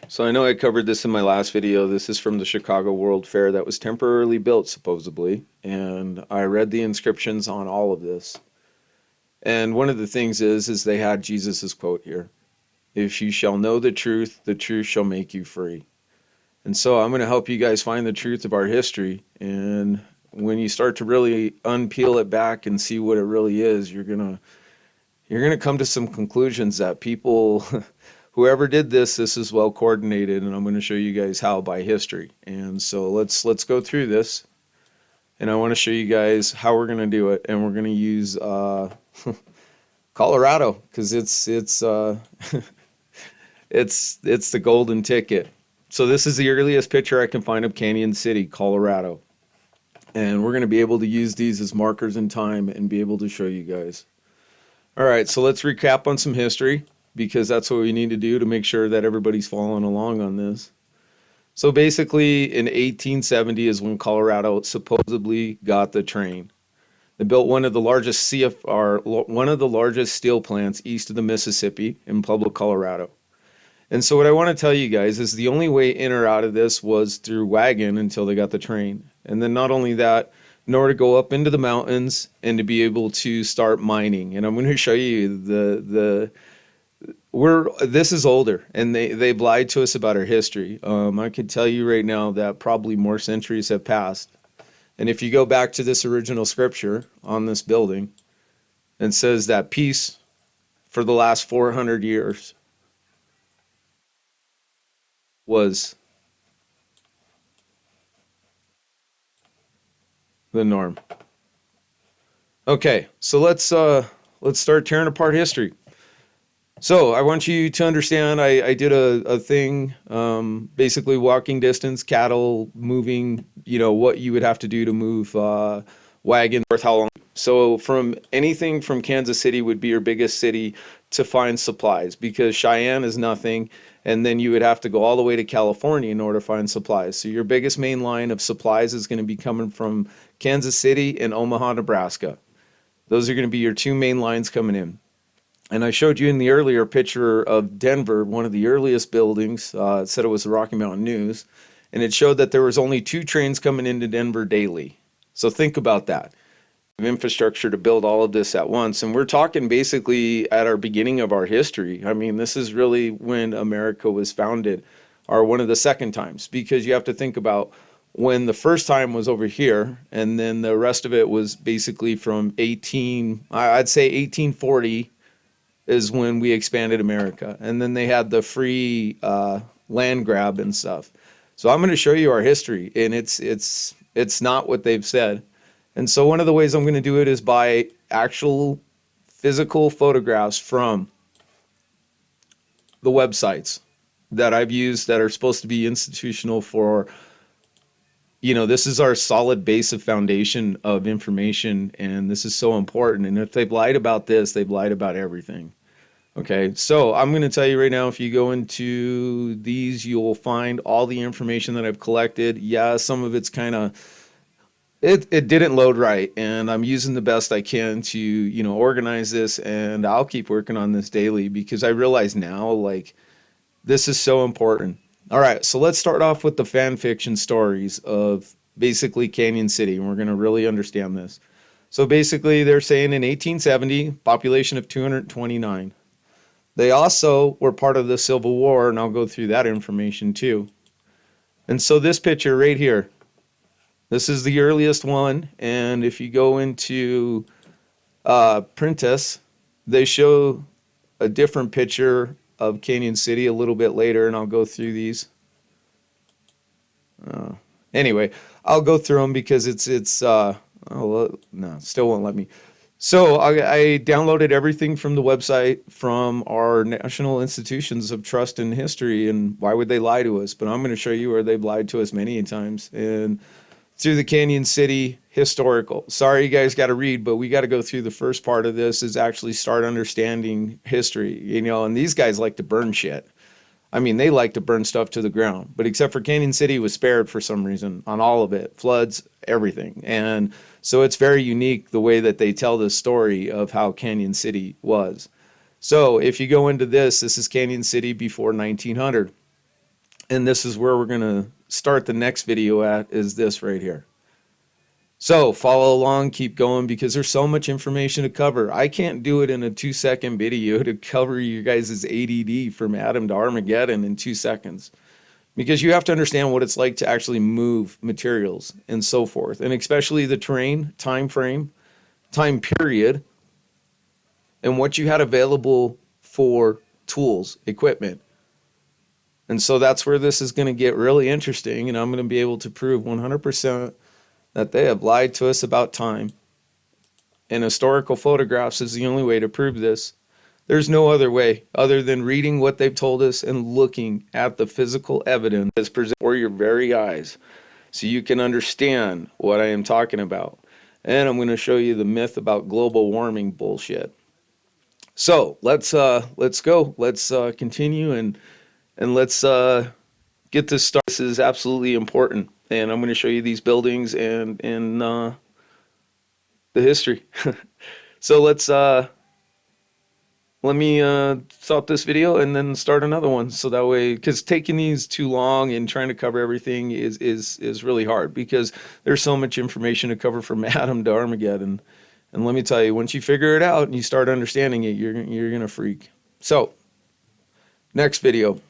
So I know I covered this in my last video. This is from the Chicago World Fair that was temporarily built, supposedly. And I read the inscriptions on all of this. And one of the things is they had Jesus's quote here. If you shall know the truth shall make you free. And so I'm going to help you guys find the truth of our history. And when you start to really unpeel it back and see what it really is, you're going to come to some conclusions that people whoever did this is well coordinated, and I'm going to show you guys how by history. And so let's go through this, and I want to show you guys how we're going to do it, and we're going to use Colorado because it's it's the golden ticket. So this is the earliest picture I can find of Canyon City, Colorado, and we're going to be able to use these as markers in time and be able to show you guys. All right, so let's recap on some history because that's what we need to do to make sure that everybody's following along on this. So basically in 1870 is when Colorado supposedly got the train. They built one of the largest one of the largest steel plants east of the Mississippi in Pueblo, Colorado. And so what I want to tell you guys is the only way in or out of this was through wagon until they got the train. And then not only that, in order to go up into the mountains and to be able to start mining. And I'm going to show you this is older, and they've lied to us about our history. I can tell you right now that probably more centuries have passed. And if you go back to this original scripture on this building, it says that peace for the last 400 years was the norm. Okay, so let's start tearing apart history. So I want you to understand I did a thing, basically walking distance, cattle moving, what you would have to do to move wagon, worth how long. So from anything from Kansas City would be your biggest city to find supplies because Cheyenne is nothing. And then you would have to go all the way to California in order to find supplies. So your biggest main line of supplies is going to be coming from Kansas City and Omaha, Nebraska. Those are going to be your two main lines coming in. And I showed you in the earlier picture of Denver, one of the earliest buildings, it said it was the Rocky Mountain News, and it showed that there was only 2 trains coming into Denver daily. So think about that. Infrastructure to build all of this at once. And we're talking basically at our beginning of our history. I mean, this is really when America was founded, or one of the second times, because you have to think about when the first time was over here, and then the rest of it was basically from I'd say 1840 is when we expanded America. And then they had the free land grab and stuff. So I'm going to show you our history, and it's not what they've said. And so one of the ways I'm going to do it is by actual physical photographs from the websites that I've used that are supposed to be institutional for, this is our solid base of foundation of information, and this is so important. And if they've lied about this, they've lied about everything. Okay, so I'm going to tell you right now, if you go into these, you'll find all the information that I've collected. Yeah, some of it's kind of, it didn't load right, and I'm using the best I can to, organize this, and I'll keep working on this daily because I realize now, this is so important. All right, so let's start off with the fan fiction stories of basically Canyon City, and we're going to really understand this. So basically, they're saying in 1870, population of 229. They also were part of the Civil War, and I'll go through that information too. And so this picture right here, this is the earliest one, and if you go into Prentice, they show a different picture of Canyon City a little bit later, and I'll go through these. Anyway, I'll go through them because no, still won't let me. So I downloaded everything from the website from our national institutions of trust and history, and why would they lie to us? But I'm going to show you where they've lied to us many times. And through the Canyon City historical. Sorry, you guys got to read, but we got to go through the first part of this is actually start understanding history, and these guys like to burn shit. I mean, they like to burn stuff to the ground, but except for Canyon City was spared for some reason on all of it, floods, everything. And so it's very unique the way that they tell the story of how Canyon City was. So if you go into this is Canyon City before 1900. And this is where we're going to start the next video at, is this right here. So follow along, keep going, because there's so much information to cover. I can't do it in a 2-second video to cover you guys' ADD from Atom to Armageddon in 2 seconds, because you have to understand what it's like to actually move materials and so forth, and especially the terrain, time frame, time period, and what you had available for tools, equipment. And so that's where this is going to get really interesting, and I'm going to be able to prove 100% that they have lied to us about time. And historical photographs is the only way to prove this. There's no other way other than reading what they've told us and looking at the physical evidence that's presented before your very eyes, so you can understand what I am talking about. And I'm going to show you the myth about global warming bullshit. So let's go. Let's continue and let's get this started. This is absolutely important, and I'm going to show you these buildings and the history. So let me stop this video and then start another one, so that way, because taking these too long and trying to cover everything is really hard, because there's so much information to cover from Atom to Armageddon. And let me tell you, once you figure it out and you start understanding it, you're gonna freak. So next video.